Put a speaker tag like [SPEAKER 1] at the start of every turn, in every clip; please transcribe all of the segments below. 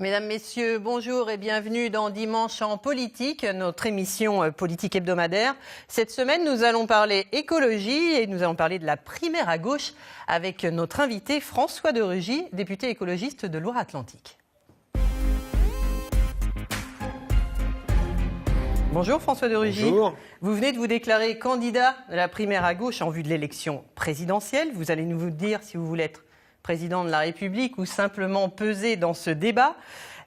[SPEAKER 1] Mesdames, Messieurs, bonjour et bienvenue dans Dimanche en politique, notre émission politique hebdomadaire. Cette semaine, nous allons parler écologie et nous allons parler de la primaire à gauche avec notre invité François de Rugy, député écologiste de Loire-Atlantique. Bonjour François de Rugy.
[SPEAKER 2] Bonjour.
[SPEAKER 1] Vous venez de vous déclarer candidat de la primaire à gauche en vue de l'élection présidentielle. Vous allez nous dire si vous voulez être président de la République ou simplement peser dans ce débat.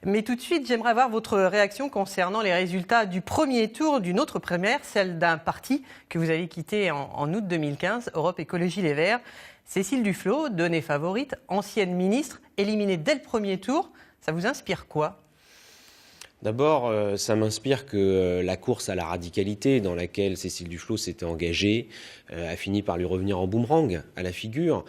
[SPEAKER 1] Mais tout de suite, j'aimerais avoir votre réaction concernant les résultats du premier tour d'une autre primaire, celle d'un parti que vous avez quitté en août 2015, Europe Écologie Les Verts. Cécile Duflot, donnée favorite, ancienne ministre, éliminée dès le premier tour. Ça vous inspire quoi ?
[SPEAKER 2] D'abord, ça m'inspire que la course à la radicalité dans laquelle Cécile Duflot s'était engagée a fini par lui revenir en boomerang à la figure.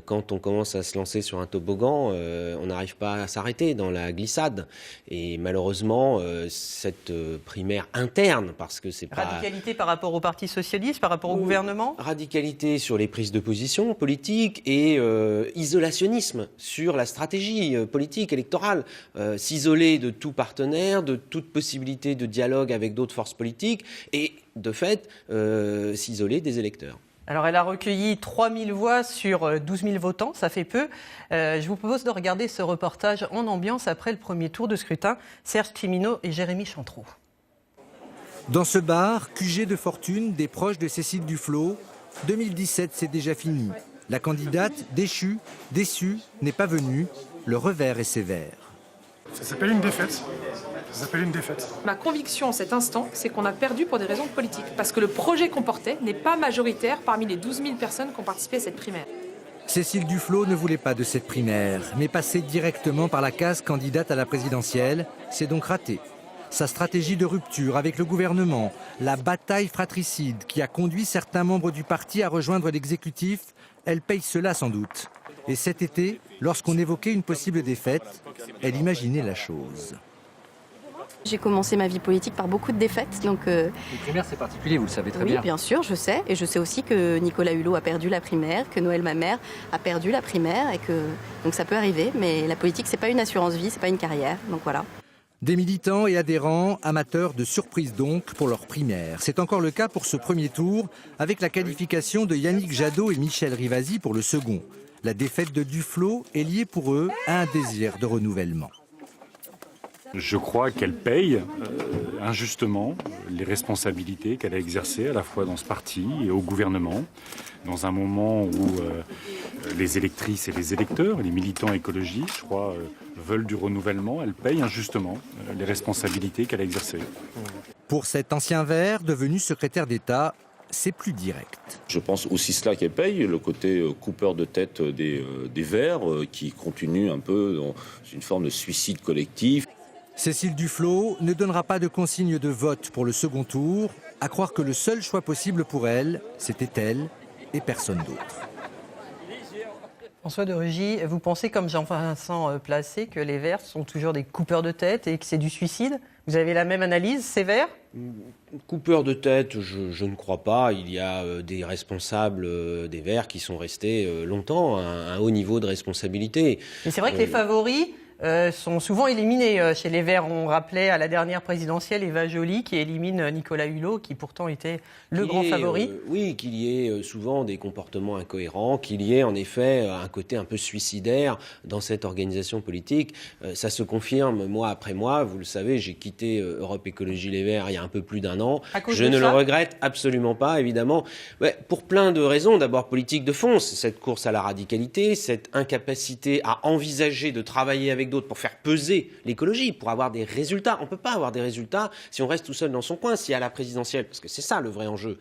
[SPEAKER 2] Quand on commence à se lancer sur un toboggan, on n'arrive pas à s'arrêter dans la glissade. Et malheureusement, cette primaire interne, parce que c'est pas...
[SPEAKER 1] Radicalité par rapport au Parti socialiste, par rapport au gouvernement ?
[SPEAKER 2] Radicalité sur les prises de position politiques et isolationnisme sur la stratégie politique, électorale. S'isoler de tout partenaire, de toute possibilité de dialogue avec d'autres forces politiques et, de fait, s'isoler des électeurs.
[SPEAKER 1] Alors, elle a recueilli 3000 voix sur 12 000 votants, ça fait peu. Je vous propose de regarder ce reportage en ambiance après le premier tour de scrutin. Serge Crimino et Jérémy Chantroux.
[SPEAKER 3] Dans ce bar, QG de fortune des proches de Cécile Duflot, 2017, c'est déjà fini. La candidate, déchue, déçue, n'est pas venue. Le revers est sévère.
[SPEAKER 4] Ça s'appelle une défaite. Ça s'appelle une défaite.
[SPEAKER 5] Ma conviction en cet instant, c'est qu'on a perdu pour des raisons politiques. Parce que le projet qu'on portait n'est pas majoritaire parmi les 12 000 personnes qui ont participé à cette primaire.
[SPEAKER 3] Cécile Duflot ne voulait pas de cette primaire, mais passer directement par la case candidate à la présidentielle, c'est donc raté. Sa stratégie de rupture avec le gouvernement, la bataille fratricide qui a conduit certains membres du parti à rejoindre l'exécutif, elle paye cela sans doute. Et cet été, lorsqu'on évoquait une possible défaite, elle imaginait la chose.
[SPEAKER 6] J'ai commencé ma vie politique par beaucoup de défaites. Donc,
[SPEAKER 7] les primaires, c'est particulier, vous le savez très bien.
[SPEAKER 6] Oui, bien sûr, je sais. Et je sais aussi que Nicolas Hulot a perdu la primaire, que Noël Mamère a perdu la primaire. Et que... Donc ça peut arriver, mais la politique, c'est pas une assurance-vie, c'est pas une carrière. Donc voilà.
[SPEAKER 3] Des militants et adhérents, amateurs de surprise donc pour leur primaire. C'est encore le cas pour ce premier tour, avec la qualification de Yannick Jadot et Michel Rivasi pour le second. La défaite de Duflot est liée pour eux à un désir de renouvellement.
[SPEAKER 4] Je crois qu'elle paye injustement les responsabilités qu'elle a exercées à la fois dans ce parti et au gouvernement, dans un moment où les électrices et les électeurs, les militants écologistes, je crois, veulent du renouvellement. Elle paye injustement les responsabilités qu'elle a exercées.
[SPEAKER 3] Pour cet ancien vert devenu secrétaire d'État, c'est plus direct.
[SPEAKER 8] Je pense aussi cela qu'elle paye, le côté coupeur de tête des Verts qui continue un peu dans une forme de suicide collectif.
[SPEAKER 3] Cécile Duflot ne donnera pas de consigne de vote pour le second tour, à croire que le seul choix possible pour elle, c'était elle et personne d'autre.
[SPEAKER 1] François de Rugy, vous pensez comme Jean-Vincent Placé que les Verts sont toujours des coupeurs de tête et que c'est du suicide ? Vous avez la même analyse, sévère ?
[SPEAKER 2] Coupeur de tête, je ne crois pas. Il y a des responsables des Verts qui sont restés longtemps à un haut niveau de responsabilité.
[SPEAKER 1] Mais c'est vrai que les favoris sont souvent éliminés chez les Verts. On rappelait à la dernière présidentielle Eva Joly qui élimine Nicolas Hulot, qui pourtant était le grand favori.
[SPEAKER 2] Oui, qu'il y ait souvent des comportements incohérents, qu'il y ait en effet un côté un peu suicidaire dans cette organisation politique. Ça se confirme mois après mois. Vous le savez, j'ai quitté Europe Écologie Les Verts il y a un peu plus d'un an. Je ne le regrette absolument pas, évidemment. Ouais, pour plein de raisons. D'abord politique de fond, cette course à la radicalité, cette incapacité à envisager de travailler avec d'autres pour faire peser l'écologie, pour avoir des résultats. On ne peut pas avoir des résultats si on reste tout seul dans son coin, si à la présidentielle, parce que c'est ça le vrai enjeu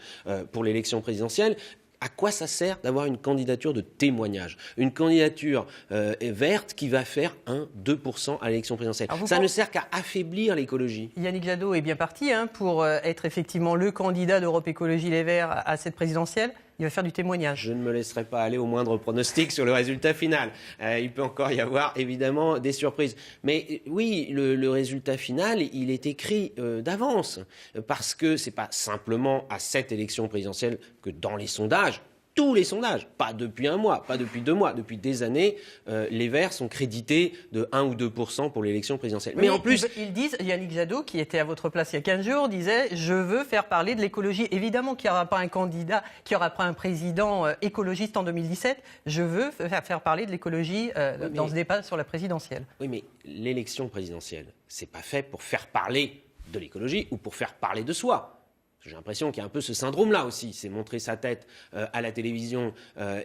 [SPEAKER 2] pour l'élection présidentielle. À quoi ça sert d'avoir une candidature de témoignage ? Une candidature verte qui va faire 1-2% à l'élection présidentielle. Ça ne sert qu'à affaiblir l'écologie.
[SPEAKER 1] Yannick Jadot est bien parti pour être effectivement le candidat d'Europe Écologie Les Verts à cette présidentielle. Il va faire du témoignage.
[SPEAKER 2] Je ne me laisserai pas aller au moindre pronostic sur le résultat final. Il peut encore y avoir évidemment des surprises. Mais oui, le résultat final, il est écrit d'avance. Parce que ce n'est pas simplement à cette élection présidentielle que dans les sondages, tous les sondages, pas depuis un mois, pas depuis 2 mois, depuis des années, les Verts sont crédités de 1 ou 2% pour l'élection présidentielle.
[SPEAKER 1] Mais en plus, ils disent, Yannick Jadot, qui était à votre place il y a 15 jours, disait « Je veux faire parler de l'écologie ». Évidemment qu'il n'y aura pas un candidat, qu'il n'y aura pas un président écologiste en 2017. Je veux faire parler de l'écologie dans ce débat sur la présidentielle.
[SPEAKER 2] Oui, mais l'élection présidentielle, c'est pas fait pour faire parler de l'écologie ou pour faire parler de soi. J'ai l'impression qu'il y a un peu ce syndrome-là aussi, c'est montrer sa tête à la télévision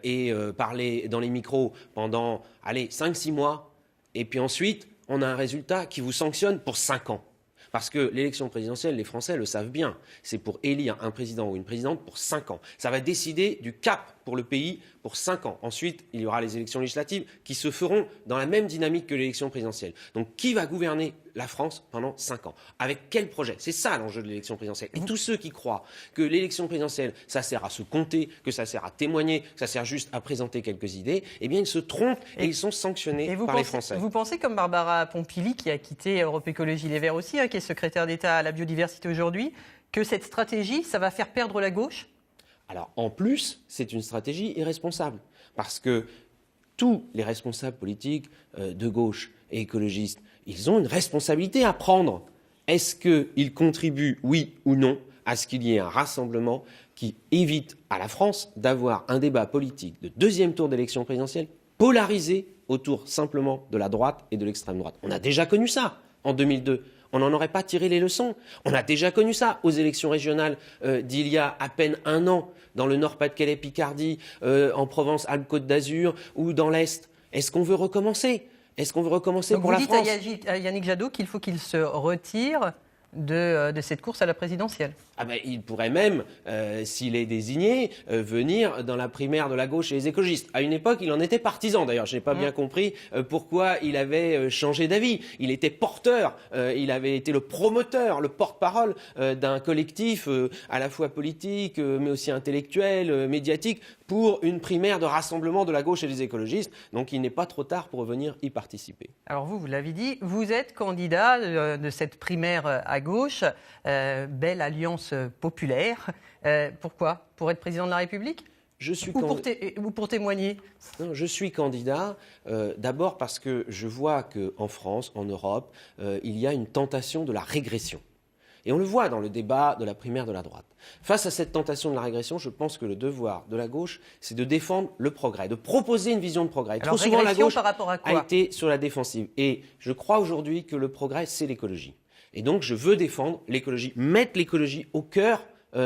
[SPEAKER 2] et parler dans les micros pendant, 5-6 mois, et puis ensuite, on a un résultat qui vous sanctionne pour 5 ans. Parce que l'élection présidentielle, les Français le savent bien, c'est pour élire un président ou une présidente pour 5 ans. Ça va décider du cap pour le pays pour 5 ans. Ensuite, il y aura les élections législatives qui se feront dans la même dynamique que l'élection présidentielle. Donc, qui va gouverner la France pendant 5 ans? Avec quel projet? C'est ça l'enjeu de l'élection présidentielle. Et tous ceux qui croient que l'élection présidentielle, ça sert à se compter, que ça sert à témoigner, que ça sert juste à présenter quelques idées, eh bien, ils se trompent et ils sont sanctionnés par les Français.
[SPEAKER 1] Vous pensez, comme Barbara Pompili, qui a quitté Europe Écologie Les Verts aussi, qui est secrétaire d'État à la biodiversité aujourd'hui, que cette stratégie, ça va faire perdre la gauche?
[SPEAKER 2] Alors, en plus, c'est une stratégie irresponsable. Parce que tous les responsables politiques de gauche et écologistes, ils ont une responsabilité à prendre. Est-ce qu'ils contribuent, oui ou non, à ce qu'il y ait un rassemblement qui évite à la France d'avoir un débat politique de deuxième tour d'élection présidentielle polarisé autour simplement de la droite et de l'extrême droite? On a déjà connu ça en 2002. On n'en aurait pas tiré les leçons. On a déjà connu ça aux élections régionales d'il y a à peine 1 an, dans le Nord-Pas-de-Calais, Picardie, en Provence, Alpes-Côte d'Azur ou dans l'Est. Est-ce qu'on veut recommencer? Est-ce qu'on veut recommencer
[SPEAKER 1] Donc
[SPEAKER 2] pour la France?
[SPEAKER 1] vous dites à Yannick Jadot qu'il faut qu'il se retire de cette course à la présidentielle.
[SPEAKER 2] Il pourrait même, s'il est désigné, venir dans la primaire de la gauche et les écologistes. À une époque, il en était partisan. D'ailleurs, je n'ai pas bien compris pourquoi il avait changé d'avis. Il était porteur, il avait été le promoteur, le porte-parole d'un collectif à la fois politique, mais aussi intellectuel, médiatique, pour une primaire de rassemblement de la gauche et des écologistes. Donc, il n'est pas trop tard pour venir y participer.
[SPEAKER 1] Alors vous l'avez dit, vous êtes candidat de cette primaire à gauche, belle alliance populaire. Pourquoi? Pour être président de la République? Ou pour témoigner?
[SPEAKER 2] Non, je suis candidat d'abord parce que je vois qu'en France, en Europe, il y a une tentation de la régression. Et on le voit dans le débat de la primaire de la droite. Face à cette tentation de la régression, je pense que le devoir de la gauche, c'est de défendre le progrès, de proposer une vision de progrès.
[SPEAKER 1] Alors,
[SPEAKER 2] trop souvent, la gauche
[SPEAKER 1] par rapport à quoi?
[SPEAKER 2] a été sur la défensive. Et je crois aujourd'hui que le progrès, c'est l'écologie. Et donc, je veux défendre l'écologie, mettre l'écologie au cœur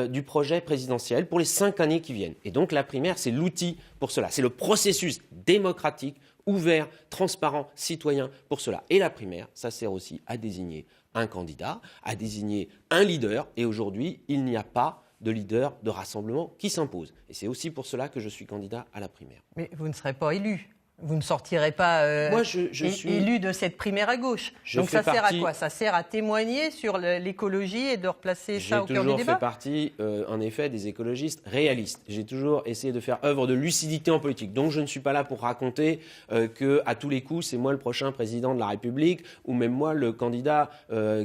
[SPEAKER 2] du projet présidentiel pour les 5 années qui viennent. Et donc, la primaire, c'est l'outil pour cela. C'est le processus démocratique, ouvert, transparent, citoyen pour cela. Et la primaire, ça sert aussi à désigner un candidat, à désigner un leader. Et aujourd'hui, il n'y a pas de leader de rassemblement qui s'impose. Et c'est aussi pour cela que je suis candidat à la primaire.
[SPEAKER 1] Mais vous ne serez pas élu. Vous ne sortirez pas
[SPEAKER 2] Moi, je suis
[SPEAKER 1] élu de cette primaire à gauche. Donc ça sert à quoi? Ça sert à témoigner sur l'écologie et de replacer ça au cœur du débat?
[SPEAKER 2] J'ai toujours fait partie, en effet, des écologistes réalistes. J'ai toujours essayé de faire œuvre de lucidité en politique. Donc je ne suis pas là pour raconter qu'à tous les coups, c'est moi le prochain président de la République ou même moi le candidat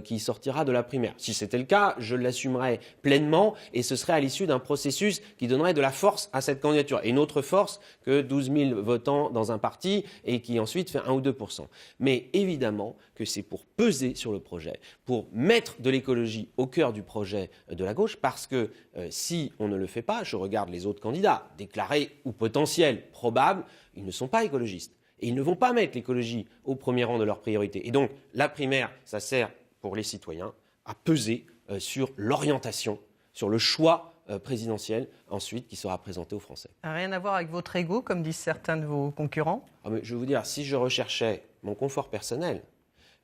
[SPEAKER 2] qui sortira de la primaire. Si c'était le cas, je l'assumerais pleinement et ce serait à l'issue d'un processus qui donnerait de la force à cette candidature. Et une autre force que 12 000 votants dans un parti et qui ensuite fait 1 ou 2%. Mais évidemment que c'est pour peser sur le projet, pour mettre de l'écologie au cœur du projet de la gauche, parce que si on ne le fait pas, je regarde les autres candidats, déclarés ou potentiels, probables, ils ne sont pas écologistes. Et ils ne vont pas mettre l'écologie au premier rang de leurs priorités. Et donc, la primaire, ça sert pour les citoyens à peser sur l'orientation, sur le choix présidentiel, ensuite, qui sera présenté aux Français.
[SPEAKER 1] Rien à voir avec votre ego, comme disent certains de vos concurrents?
[SPEAKER 2] Mais je vais vous dire, si je recherchais mon confort personnel,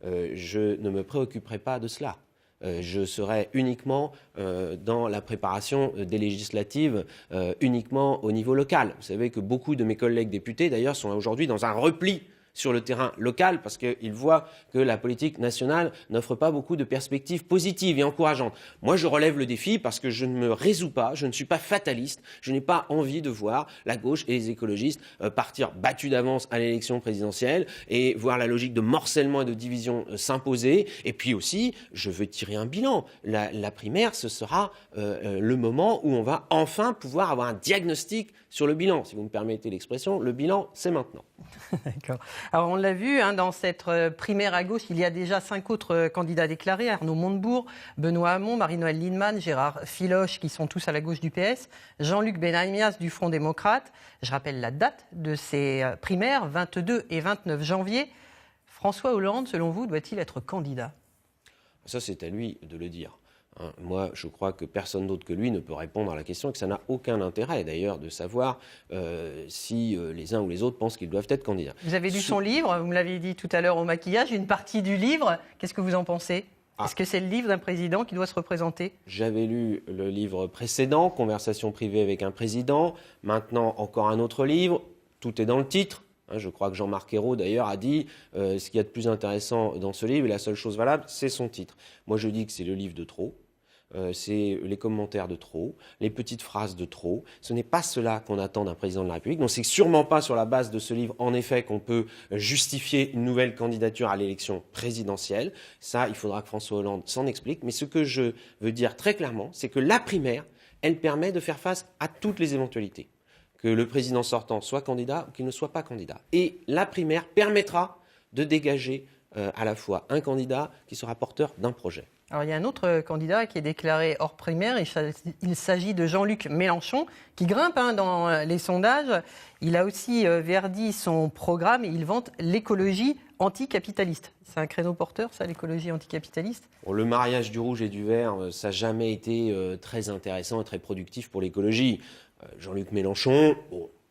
[SPEAKER 2] je ne me préoccuperais pas de cela. Je serais uniquement dans la préparation des législatives, uniquement au niveau local. Vous savez que beaucoup de mes collègues députés, d'ailleurs, sont aujourd'hui dans un repli sur le terrain local parce qu'ils voient que la politique nationale n'offre pas beaucoup de perspectives positives et encourageantes. Moi, je relève le défi parce que je ne me résous pas, je ne suis pas fataliste, je n'ai pas envie de voir la gauche et les écologistes partir battus d'avance à l'élection présidentielle et voir la logique de morcellement et de division s'imposer. Et puis aussi, je veux tirer un bilan. La primaire, ce sera le moment où on va enfin pouvoir avoir un diagnostic sur le bilan, si vous me permettez l'expression. Le bilan, c'est maintenant.
[SPEAKER 1] D'accord. Alors on l'a vu, dans cette primaire à gauche, il y a déjà 5 autres candidats déclarés. Arnaud Montebourg, Benoît Hamon, Marie-Noëlle Lienemann, Gérard Filoche, qui sont tous à la gauche du PS, Jean-Luc Benamias du Front démocrate. Je rappelle la date de ces primaires, 22 et 29 janvier. François Hollande, selon vous, doit-il être candidat ?
[SPEAKER 2] Ça, c'est à lui de le dire. Moi, je crois que personne d'autre que lui ne peut répondre à la question et que ça n'a aucun intérêt, d'ailleurs, de savoir si les uns ou les autres pensent qu'ils doivent être candidats.
[SPEAKER 1] Vous avez lu son livre, vous me l'aviez dit tout à l'heure au maquillage, une partie du livre. Qu'est-ce que vous en pensez ? Est-ce que c'est le livre d'un président qui doit se représenter ?
[SPEAKER 2] J'avais lu le livre précédent, Conversation privée avec un président. Maintenant, encore un autre livre. Tout est dans le titre. Je crois que Jean-Marc Ayrault, d'ailleurs, a dit ce qu'il y a de plus intéressant dans ce livre, et la seule chose valable, c'est son titre. Moi, je dis que c'est le livre de trop. C'est les commentaires de trop, les petites phrases de trop. Ce n'est pas cela qu'on attend d'un président de la République. Donc c'est sûrement pas sur la base de ce livre, en effet, qu'on peut justifier une nouvelle candidature à l'élection présidentielle. Ça, il faudra que François Hollande s'en explique. Mais ce que je veux dire très clairement, c'est que la primaire, elle permet de faire face à toutes les éventualités. Que le président sortant soit candidat ou qu'il ne soit pas candidat. Et la primaire permettra de dégager à la fois un candidat qui sera porteur d'un projet.
[SPEAKER 1] Alors, il y a un autre candidat qui est déclaré hors primaire. Il s'agit de Jean-Luc Mélenchon, qui grimpe dans les sondages. Il a aussi verdi son programme et il vante l'écologie anticapitaliste. C'est un créneau porteur, ça, l'écologie anticapitaliste ?
[SPEAKER 2] Bon, le mariage du rouge et du vert, ça n'a jamais été très intéressant et très productif pour l'écologie. Jean-Luc Mélenchon,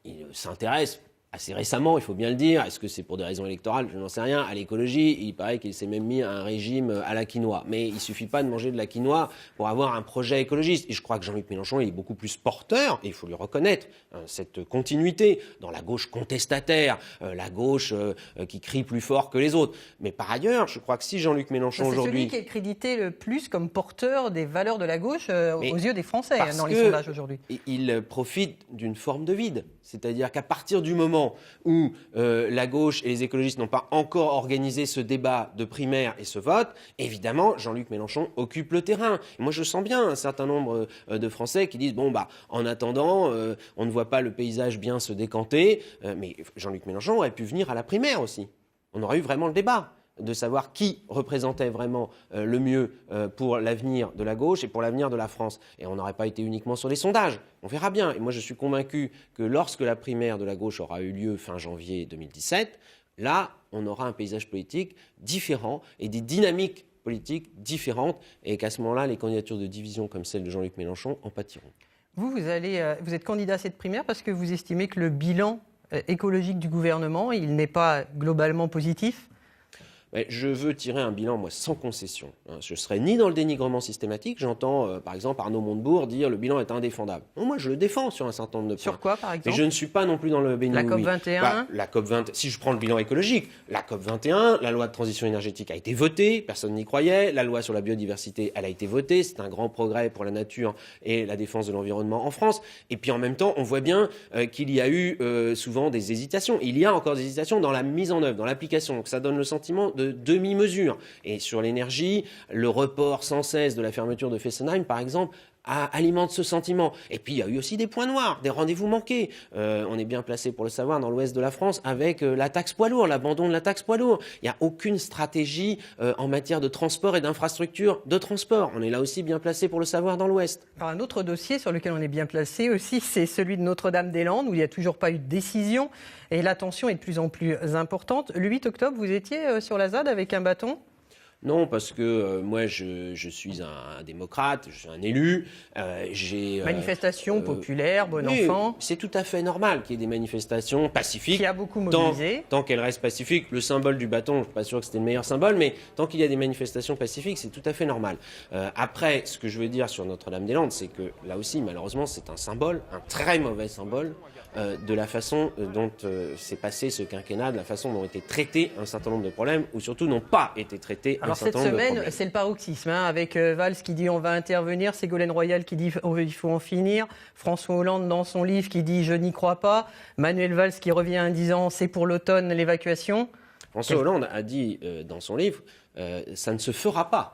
[SPEAKER 2] il s'intéresse assez récemment, il faut bien le dire. Est-ce que c'est pour des raisons électorales ? Je n'en sais rien. À l'écologie, il paraît qu'il s'est même mis à un régime à la quinoa. Mais il ne suffit pas de manger de la quinoa pour avoir un projet écologiste. Et je crois que Jean-Luc Mélenchon est beaucoup plus porteur, et il faut lui reconnaître cette continuité dans la gauche contestataire, la gauche qui crie plus fort que les autres. Mais par ailleurs, je crois que si Jean-Luc Mélenchon aujourd'hui...
[SPEAKER 1] C'est celui qui est crédité le plus comme porteur des valeurs de la gauche aux yeux des Français dans les sondages aujourd'hui.
[SPEAKER 2] Il profite d'une forme de vide. C'est-à-dire qu'à partir du moment où la gauche et les écologistes n'ont pas encore organisé ce débat de primaire et ce vote, évidemment, Jean-Luc Mélenchon occupe le terrain. Et moi, je sens bien un certain nombre de Français qui disent « Bon, en attendant, on ne voit pas le paysage bien se décanter. » Mais Jean-Luc Mélenchon aurait pu venir à la primaire aussi. On aurait eu vraiment le débat de savoir qui représentait vraiment le mieux pour l'avenir de la gauche et pour l'avenir de la France. Et on n'aurait pas été uniquement sur les sondages. On verra bien. Et moi, je suis convaincu que lorsque la primaire de la gauche aura eu lieu fin janvier 2017, là, on aura un paysage politique différent et des dynamiques politiques différentes et qu'à ce moment-là, les candidatures de division comme celle de Jean-Luc Mélenchon en pâtiront.
[SPEAKER 1] Vous êtes candidat à cette primaire parce que vous estimez que le bilan écologique du gouvernement, il n'est pas globalement positif ?
[SPEAKER 2] Je veux tirer un bilan, moi, sans concession. Je ne serai ni dans le dénigrement systématique. J'entends, par exemple, Arnaud Montebourg dire le bilan est indéfendable. Non, moi, je le défends sur un certain nombre de points.
[SPEAKER 1] Sur quoi, par exemple ?
[SPEAKER 2] Mais je ne suis pas non plus dans le béni.
[SPEAKER 1] La COP21
[SPEAKER 2] la COP20, si je prends le bilan écologique, la COP21, la loi de transition énergétique a été votée, personne n'y croyait. La loi sur la biodiversité, elle a été votée. C'est un grand progrès pour la nature et la défense de l'environnement en France. Et puis, en même temps, on voit bien qu'il y a eu souvent des hésitations. Il y a encore des hésitations dans la mise en œuvre, dans l'application. Donc, ça donne le sentiment de demi-mesure. Et sur l'énergie, le report sans cesse de la fermeture de Fessenheim, par exemple, alimente ce sentiment. Et puis, il y a eu aussi des points noirs, des rendez-vous manqués. On est bien placé pour le savoir dans l'ouest de la France avec la taxe poids lourd, l'abandon de la taxe poids lourd. Il n'y a aucune stratégie en matière de transport et d'infrastructure de transport. On est là aussi bien placé pour le savoir dans l'ouest.
[SPEAKER 1] Alors, un autre dossier sur lequel on est bien placé aussi, c'est celui de Notre-Dame-des-Landes, où il n'y a toujours pas eu de décision. Et la tension est de plus en plus importante. Le 8 octobre, vous étiez sur la ZAD avec un bâton ?
[SPEAKER 2] Non, parce que moi, je suis un démocrate, je suis un élu.
[SPEAKER 1] Manifestation populaire, bon enfant.
[SPEAKER 2] C'est tout à fait normal qu'il y ait des manifestations pacifiques.
[SPEAKER 1] Qui a beaucoup mobilisé.
[SPEAKER 2] Tant qu'elles restent pacifiques, le symbole du bâton, je ne suis pas sûr que c'était le meilleur symbole, mais tant qu'il y a des manifestations pacifiques, c'est tout à fait normal. Après, ce que je veux dire sur Notre-Dame-des-Landes, c'est que là aussi, malheureusement, c'est un symbole, un très mauvais symbole, de la façon dont s'est passé ce quinquennat, de la façon dont ont été traités un certain nombre de problèmes, ou surtout n'ont pas été traités un certain nombre de problèmes.
[SPEAKER 1] Alors cette semaine, c'est le paroxysme, avec Valls qui dit on va intervenir, Ségolène Royal qui dit il faut en finir, François Hollande dans son livre qui dit je n'y crois pas, Manuel Valls qui revient en disant c'est pour l'automne l'évacuation.
[SPEAKER 2] François Hollande a dit dans son livre ça ne se fera pas.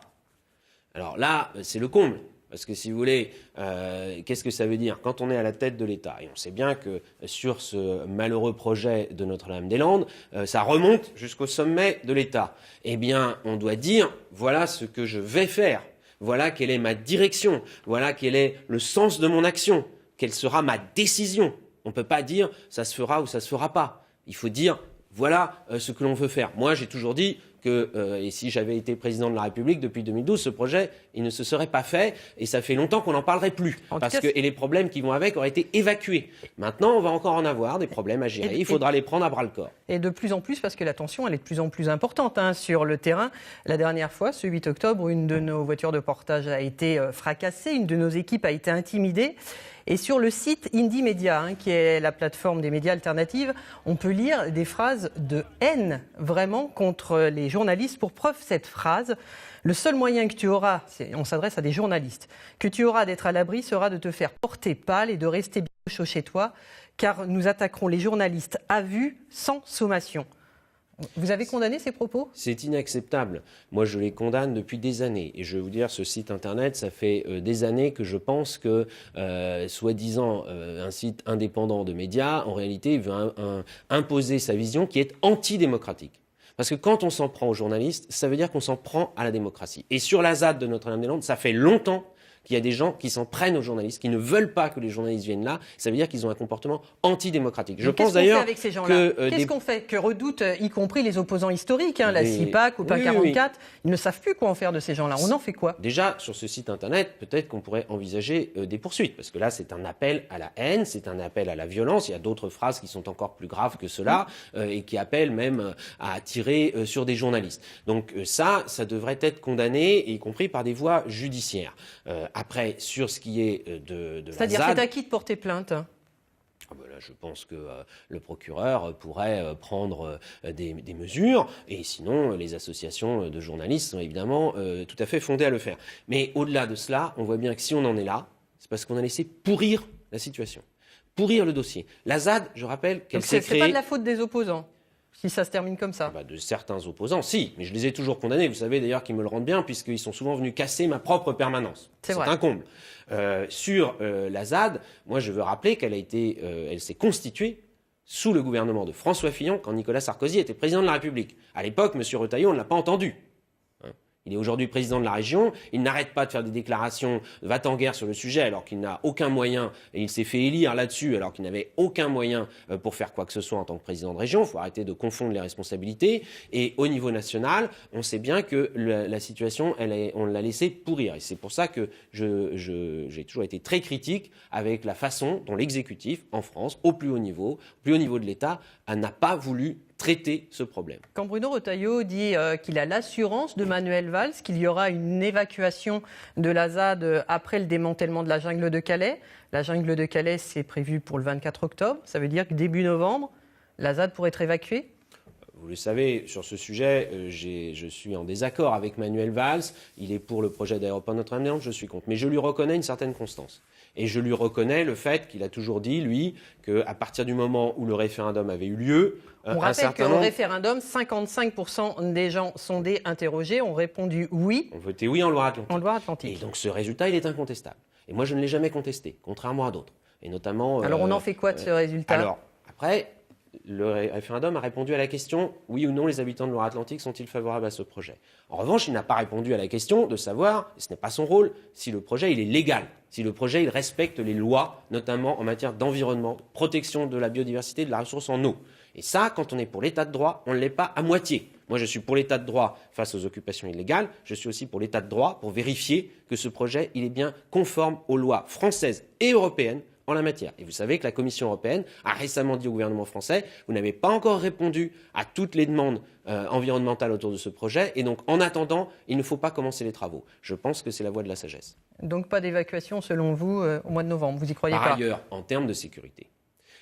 [SPEAKER 2] Alors là, c'est le comble. Parce que si vous voulez, qu'est-ce que ça veut dire? Quand on est à la tête de l'État, et on sait bien que sur ce malheureux projet de Notre-Dame-des-Landes, ça remonte jusqu'au sommet de l'État. Eh bien, on doit dire, voilà ce que je vais faire, voilà quelle est ma direction, voilà quel est le sens de mon action, quelle sera ma décision. On ne peut pas dire, ça se fera ou ça se fera pas. Il faut dire, voilà ce que l'on veut faire. Moi, j'ai toujours dit que, et si j'avais été président de la République depuis 2012, ce projet, il ne se serait pas fait, et ça fait longtemps qu'on n'en parlerait plus. Et les problèmes qui vont avec auraient été évacués. Maintenant, on va encore en avoir des problèmes à gérer. Il faudra les prendre à bras-le-corps.
[SPEAKER 1] Et de plus en plus, parce que la tension, elle est de plus en plus importante sur le terrain. La dernière fois, ce 8 octobre, une de nos voitures de portage a été fracassée, une de nos équipes a été intimidée. Et sur le site Indymedia, qui est la plateforme des médias alternatifs, on peut lire des phrases de haine, vraiment, contre les journalistes. Pour preuve, cette phrase, le seul moyen que tu auras, on s'adresse à des journalistes, que tu auras d'être à l'abri sera de te faire porter pâle et de rester bien au chaud chez toi, car nous attaquerons les journalistes à vue, sans sommation. Vous avez condamné ces propos?
[SPEAKER 2] C'est inacceptable. Moi, je les condamne depuis des années. Et je vais vous dire, ce site Internet, ça fait des années que je pense que, soi-disant, un site indépendant de médias, en réalité, veut imposer sa vision qui est antidémocratique. Parce que quand on s'en prend aux journalistes, ça veut dire qu'on s'en prend à la démocratie. Et sur la ZAD de Notre-Dame-des-Landes, ça fait longtemps qu'il y a des gens qui s'en prennent aux journalistes, qui ne veulent pas que les journalistes viennent là. Ça veut dire qu'ils ont un comportement antidémocratique.
[SPEAKER 1] Je pense d'ailleurs avec ces gens-là qu'est-ce qu'on fait? Que redoutent, y compris les opposants historiques, la CIPAC ou PAC 44, ils ne savent plus quoi en faire de ces gens-là. On en fait quoi?
[SPEAKER 2] Déjà, sur ce site Internet, peut-être qu'on pourrait envisager des poursuites. Parce que là, c'est un appel à la haine, c'est un appel à la violence. Il y a d'autres phrases qui sont encore plus graves que cela et qui appellent même à tirer sur des journalistes. Donc ça devrait être condamné, y compris par des voies judiciaires. Après, sur ce qui est de la ZAD...
[SPEAKER 1] C'est-à-dire, c'est à qui de porter plainte?
[SPEAKER 2] Là, je pense que le procureur pourrait prendre des mesures, et sinon, les associations de journalistes sont évidemment tout à fait fondées à le faire. Mais au-delà de cela, on voit bien que si on en est là, c'est parce qu'on a laissé pourrir la situation, pourrir le dossier. La ZAD, je rappelle qu'elle s'est créée...
[SPEAKER 1] C'est pas de la faute des opposants si ça se termine comme ça?
[SPEAKER 2] De certains opposants, si, mais je les ai toujours condamnés. Vous savez d'ailleurs qu'ils me le rendent bien, puisqu'ils sont souvent venus casser ma propre permanence. C'est un comble. Sur la ZAD, moi je veux rappeler elle s'est constituée sous le gouvernement de François Fillon quand Nicolas Sarkozy était président de la République. À l'époque, M. Retailleau, on ne l'a pas entendu. Il est aujourd'hui président de la région, il n'arrête pas de faire des déclarations va-t-en-guerre sur le sujet alors qu'il n'a aucun moyen, et il s'est fait élire là-dessus alors qu'il n'avait aucun moyen pour faire quoi que ce soit en tant que président de région. Il faut arrêter de confondre les responsabilités. Et au niveau national, on sait bien que la situation, on l'a laissé pourrir. Et c'est pour ça que j'ai toujours été très critique avec la façon dont l'exécutif, en France, au plus haut niveau de l'État, n'a pas voulu traiter ce problème.
[SPEAKER 1] Quand Bruno Retailleau dit qu'il a l'assurance de Manuel Valls qu'il y aura une évacuation de la ZAD après le démantèlement de la jungle de Calais, la jungle de Calais c'est prévu pour le 24 octobre, ça veut dire que début novembre, la ZAD pourrait être évacuée?
[SPEAKER 2] Vous le savez, sur ce sujet, je suis en désaccord avec Manuel Valls. Il est pour le projet d'aéroport Notre-Dame-des-Landes, je suis contre. Mais je lui reconnais une certaine constance. Et je lui reconnais le fait qu'il a toujours dit, lui, qu'à partir du moment où le référendum avait eu lieu...
[SPEAKER 1] On rappelle que le référendum, 55% des gens sondés, interrogés, ont répondu oui.
[SPEAKER 2] On votait oui en Loire-Atlantique.
[SPEAKER 1] En Loire-Atlantique.
[SPEAKER 2] Et donc ce résultat, il est incontestable. Et moi, je ne l'ai jamais contesté, contrairement à d'autres. Et notamment...
[SPEAKER 1] Alors on en fait quoi de ce résultat?
[SPEAKER 2] Alors, après... Le référendum a répondu à la question « Oui ou non, les habitants de Loire-Atlantique sont-ils favorables à ce projet ?» En revanche, il n'a pas répondu à la question de savoir, et ce n'est pas son rôle, si le projet il est légal, si le projet il respecte les lois, notamment en matière d'environnement, protection de la biodiversité, de la ressource en eau. Et ça, quand on est pour l'état de droit, on ne l'est pas à moitié. Moi, je suis pour l'état de droit face aux occupations illégales. Je suis aussi pour l'état de droit pour vérifier que ce projet il est bien conforme aux lois françaises et européennes en la matière. Et vous savez que la Commission européenne a récemment dit au gouvernement français « Vous n'avez pas encore répondu à toutes les demandes environnementales autour de ce projet et donc en attendant, il ne faut pas commencer les travaux. » Je pense que c'est la voie de la sagesse.
[SPEAKER 1] Donc pas d'évacuation selon vous au mois de novembre, vous y croyez pas?
[SPEAKER 2] Par ailleurs, en termes de sécurité,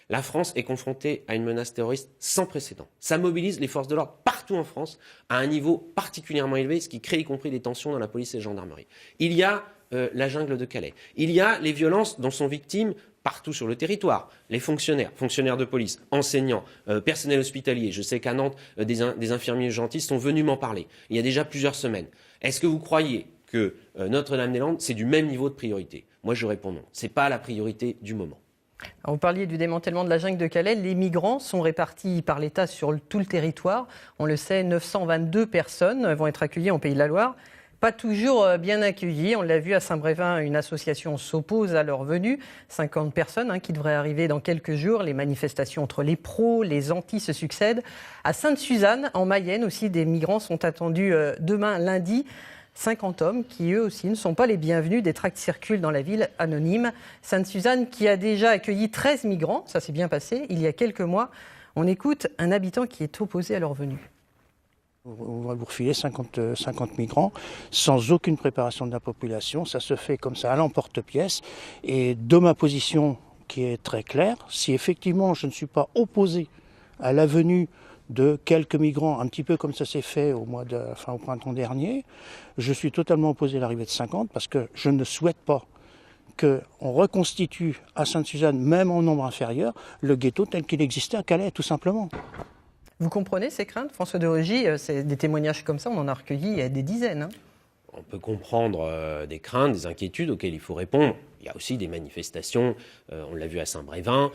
[SPEAKER 2] la France est confrontée à une menace terroriste sans précédent. Ça mobilise les forces de l'ordre partout en France à un niveau particulièrement élevé, ce qui crée y compris des tensions dans la police et la gendarmerie. Il y a la jungle de Calais. Il y a les violences dont sont victimes partout sur le territoire. Les fonctionnaires de police, enseignants, personnel hospitalier. Je sais qu'à Nantes, des infirmiers urgentistes sont venus m'en parler. Il y a déjà plusieurs semaines. Est-ce que vous croyez que Notre-Dame-des-Landes, c'est du même niveau de priorité. Moi, je réponds non. Ce n'est pas la priorité du moment.
[SPEAKER 1] Alors, vous parliez du démantèlement de la jungle de Calais. Les migrants sont répartis par l'État sur tout le territoire. On le sait, 922 personnes vont être accueillies en Pays de la Loire. Pas toujours bien accueillis. On l'a vu à Saint-Brévin, une association s'oppose à leur venue. 50 personnes qui devraient arriver dans quelques jours. Les manifestations entre les pros, les antis se succèdent. À Sainte-Suzanne, en Mayenne aussi, des migrants sont attendus demain lundi. 50 hommes qui, eux aussi, ne sont pas les bienvenus. Des tracts circulent dans la ville anonyme. Sainte-Suzanne qui a déjà accueilli 13 migrants, ça s'est bien passé, il y a quelques mois. On écoute un habitant qui est opposé à leur venue.
[SPEAKER 9] On va vous refiler 50 migrants sans aucune préparation de la population. Ça se fait comme ça à l'emporte-pièce. Et de ma position qui est très claire, si effectivement je ne suis pas opposé à la venue de quelques migrants, un petit peu comme ça s'est fait au printemps dernier, je suis totalement opposé à l'arrivée de 50 parce que je ne souhaite pas qu'on reconstitue à Sainte-Suzanne, même en nombre inférieur, le ghetto tel qu'il existait à Calais, tout simplement.
[SPEAKER 1] Vous comprenez ces craintes, François de Rugy? C'est des témoignages comme ça, on en a recueilli des dizaines.
[SPEAKER 2] On peut comprendre des craintes, des inquiétudes auxquelles il faut répondre. Il y a aussi des manifestations, on l'a vu à Saint-Brévin,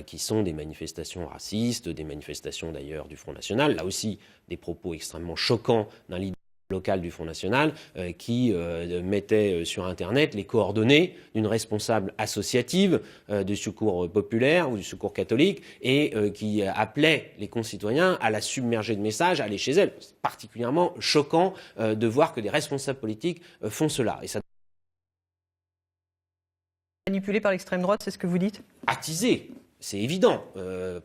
[SPEAKER 2] qui sont des manifestations racistes, des manifestations d'ailleurs du Front National. Là aussi, des propos extrêmement choquants d'un leader local du Front National qui mettait sur Internet les coordonnées d'une responsable associative du secours populaire ou du secours catholique et qui appelait les concitoyens à la submerger de messages, à aller chez elle. C'est particulièrement choquant de voir que des responsables politiques font cela. Et ça
[SPEAKER 1] Manipulé par l'extrême droite, c'est ce que vous dites?
[SPEAKER 2] attisé, c'est évident,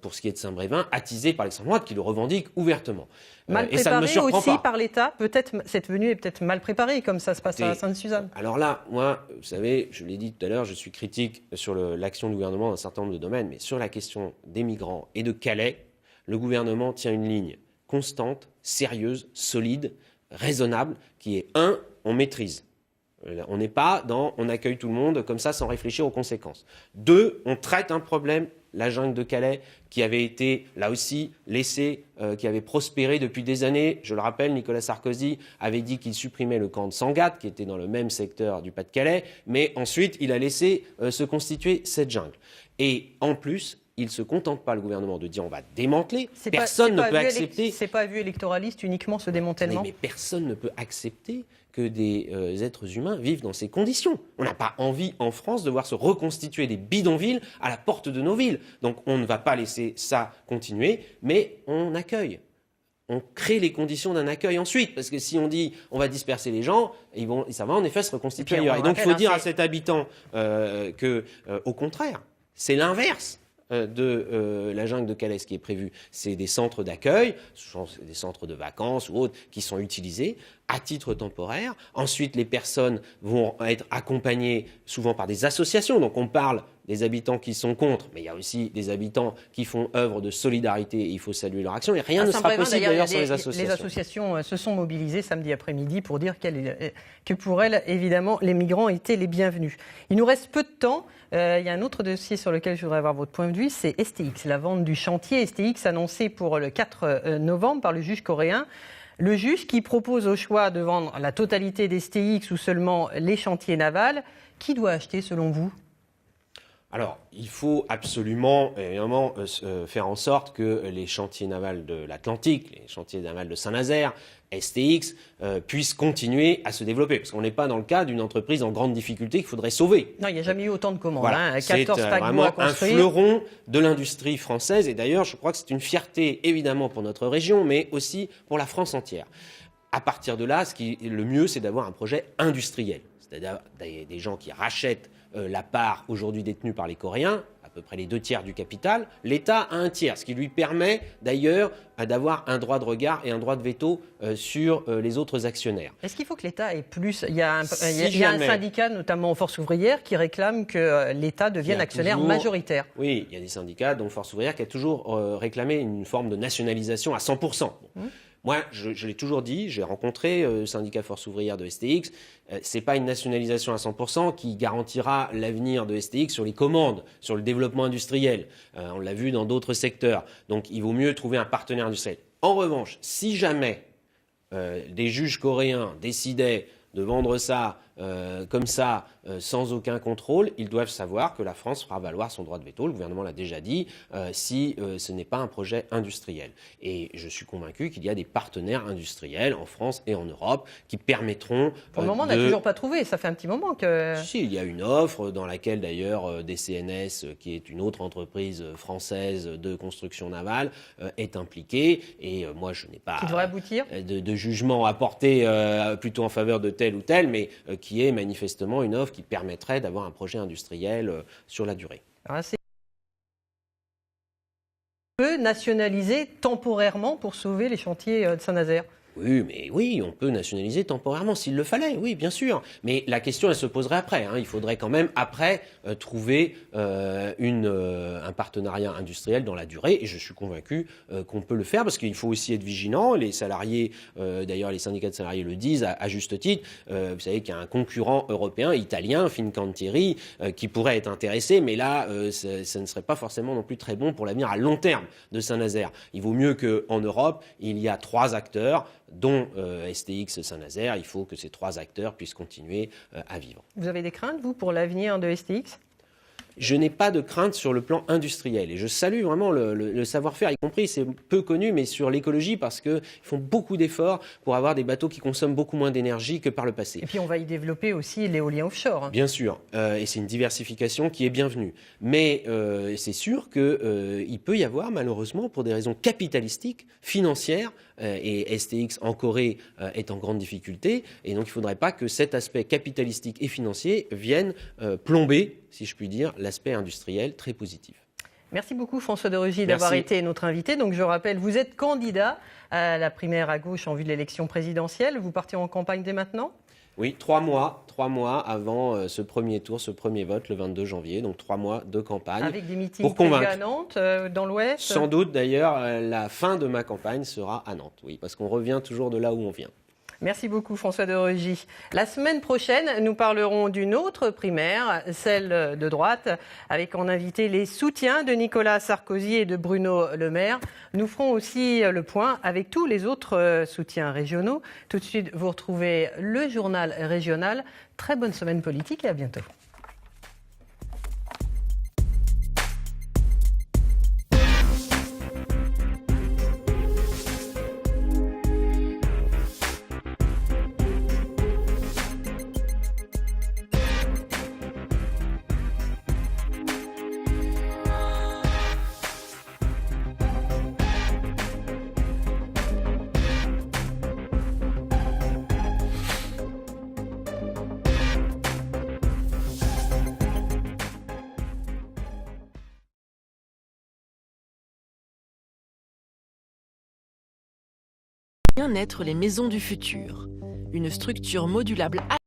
[SPEAKER 2] pour ce qui est de Saint-Brévin, attisé par l'extrême droite qui le revendique ouvertement.
[SPEAKER 1] Mal
[SPEAKER 2] et ça ne me
[SPEAKER 1] préparé
[SPEAKER 2] surprend
[SPEAKER 1] aussi
[SPEAKER 2] pas.
[SPEAKER 1] par l'État. Peut-être cette venue est peut-être mal préparée, comme ça se passe à Sainte-Suzanne.
[SPEAKER 2] Alors là, moi, vous savez, je l'ai dit tout à l'heure, je suis critique sur l'action du gouvernement dans un certain nombre de domaines, mais sur la question des migrants et de Calais, le gouvernement tient une ligne constante, sérieuse, solide, raisonnable, qui est on maîtrise. On n'est pas dans on accueille tout le monde comme ça sans réfléchir aux conséquences. 2, on traite un problème, la jungle de Calais, qui avait été là aussi laissée, qui avait prospéré depuis des années. Je le rappelle, Nicolas Sarkozy avait dit qu'il supprimait le camp de Sangatte, qui était dans le même secteur du Pas-de-Calais, mais ensuite il a laissé se constituer cette jungle. Et en plus, il ne se contente pas, le gouvernement, de dire on va démanteler. Personne ne peut accepter.
[SPEAKER 1] C'est pas vu électoraliste uniquement ce démantèlement.
[SPEAKER 2] Mais personne ne peut accepter que des êtres humains vivent dans ces conditions. On n'a pas envie en France de voir se reconstituer des bidonvilles à la porte de nos villes. Donc on ne va pas laisser ça continuer, mais on accueille. On crée les conditions d'un accueil ensuite, parce que si on dit on va disperser les gens, ça va en effet se reconstituer ailleurs. Et donc il faut dire à cet habitant au contraire, c'est l'inverse de la jungle de Calais qui est prévu. C'est des centres d'accueil, des centres de vacances ou autres qui sont utilisés à titre temporaire. Ensuite, les personnes vont être accompagnées souvent par des associations. Donc on parle des habitants qui sont contre, mais il y a aussi des habitants qui font œuvre de solidarité et il faut saluer leur action. Et rien ne sera possible d'ailleurs sans les associations.
[SPEAKER 1] Les associations se sont mobilisées samedi après-midi pour dire que pour elles, évidemment, les migrants étaient les bienvenus. Il nous reste peu de temps. Il y a un autre dossier sur lequel je voudrais avoir votre point de vue, c'est STX, la vente du chantier STX annoncée pour le 4 novembre par le juge coréen. Le juge qui propose au choix de vendre la totalité des STX ou seulement les chantiers navals. Qui doit acheter selon vous ?
[SPEAKER 2] Alors, il faut absolument, évidemment, faire en sorte que les chantiers navals de l'Atlantique, les chantiers navals de Saint-Nazaire, STX, puissent continuer à se développer. Parce qu'on n'est pas dans le cas d'une entreprise en grande difficulté qu'il faudrait sauver.
[SPEAKER 1] Non, il n'y a jamais eu autant de commandes.
[SPEAKER 2] Voilà.
[SPEAKER 1] 14
[SPEAKER 2] c'est
[SPEAKER 1] paquebots à construire.
[SPEAKER 2] un fleuron de l'industrie française. Et d'ailleurs, je crois que c'est une fierté, évidemment, pour notre région, mais aussi pour la France entière. À partir de là, le mieux, c'est d'avoir un projet industriel. C'est-à-dire des gens qui rachètent la part aujourd'hui détenue par les Coréens, à peu près les 2/3 du capital, l'État a 1/3, ce qui lui permet d'ailleurs d'avoir un droit de regard et un droit de veto sur les autres actionnaires.
[SPEAKER 1] Est-ce qu'il faut que l'État ait plus ? Il y a un syndicat, notamment Force ouvrière, qui réclame que l'État devienne actionnaire majoritaire.
[SPEAKER 2] Oui, il y a des syndicats, dont Force ouvrière, qui a toujours réclamé une forme de nationalisation à 100%. Moi, je l'ai toujours dit, j'ai rencontré le syndicat Force ouvrière de STX, c'est pas une nationalisation à 100% qui garantira l'avenir de STX sur les commandes, sur le développement industriel. On l'a vu dans d'autres secteurs. Donc il vaut mieux trouver un partenaire industriel. En revanche, si jamais des juges coréens décidaient de vendre ça comme ça, sans aucun contrôle, ils doivent savoir que la France fera valoir son droit de veto, le gouvernement l'a déjà dit, si ce n'est pas un projet industriel. Et je suis convaincu qu'il y a des partenaires industriels en France et en Europe qui permettront...
[SPEAKER 1] Pour le moment, on n'a toujours pas trouvé, ça fait un petit moment que...
[SPEAKER 2] Si, il y a une offre dans laquelle d'ailleurs DCNS, qui est une autre entreprise française de construction navale, est impliquée. Et moi, je n'ai pas
[SPEAKER 1] qui devrait aboutir
[SPEAKER 2] de jugement à porter plutôt en faveur de tel ou tel, mais qui est manifestement une offre qui permettrait d'avoir un projet industriel sur la durée.
[SPEAKER 1] Alors, c'est peut nationaliser temporairement pour sauver les chantiers de Saint-Nazaire.
[SPEAKER 2] Oui, on peut nationaliser temporairement s'il le fallait, oui, bien sûr. Mais la question, elle se poserait après. Il faudrait quand même, après, trouver un partenariat industriel dans la durée. Et je suis convaincu qu'on peut le faire parce qu'il faut aussi être vigilant. Les salariés, d'ailleurs, les syndicats de salariés le disent à juste titre. Vous savez qu'il y a un concurrent européen, italien, Fincantieri, qui pourrait être intéressé. Mais là, ça ne serait pas forcément non plus très bon pour l'avenir à long terme de Saint-Nazaire. Il vaut mieux qu'en Europe, il y a 3 acteurs, dont STX Saint-Nazaire. Il faut que ces 3 acteurs puissent continuer à vivre.
[SPEAKER 1] Vous avez des craintes, vous, pour l'avenir de STX ?
[SPEAKER 2] Je n'ai pas de crainte sur le plan industriel et je salue vraiment le savoir-faire, y compris, c'est peu connu, mais sur l'écologie parce qu'ils font beaucoup d'efforts pour avoir des bateaux qui consomment beaucoup moins d'énergie que par le passé.
[SPEAKER 1] Et puis on va y développer aussi l'éolien offshore.
[SPEAKER 2] Bien sûr, et c'est une diversification qui est bienvenue. Mais c'est sûr qu'il peut y avoir malheureusement, pour des raisons capitalistiques, financières, et STX en Corée est en grande difficulté, et donc il ne faudrait pas que cet aspect capitalistique et financier vienne plomber, si je puis dire, l'aspect industriel très positif.
[SPEAKER 1] Merci beaucoup François de Rugy d'avoir été notre invité. Donc je rappelle, vous êtes candidat à la primaire à gauche en vue de l'élection présidentielle. Vous partez en campagne dès maintenant ?
[SPEAKER 2] Oui, 3 mois avant ce premier tour, ce premier vote le 22 janvier. Donc 3 mois de campagne.
[SPEAKER 1] Avec des meetings
[SPEAKER 2] pour convaincre.
[SPEAKER 1] à Nantes, dans l'Ouest ?
[SPEAKER 2] Sans doute d'ailleurs, la fin de ma campagne sera à Nantes. Oui, parce qu'on revient toujours de là où on vient.
[SPEAKER 1] Merci beaucoup François de Rugy. La semaine prochaine, nous parlerons d'une autre primaire, celle de droite, avec en invité les soutiens de Nicolas Sarkozy et de Bruno Le Maire. Nous ferons aussi le point avec tous les autres soutiens régionaux. Tout de suite, vous retrouvez le journal régional. Très bonne semaine politique et à bientôt.
[SPEAKER 10] Bien-être les maisons du futur, une structure modulable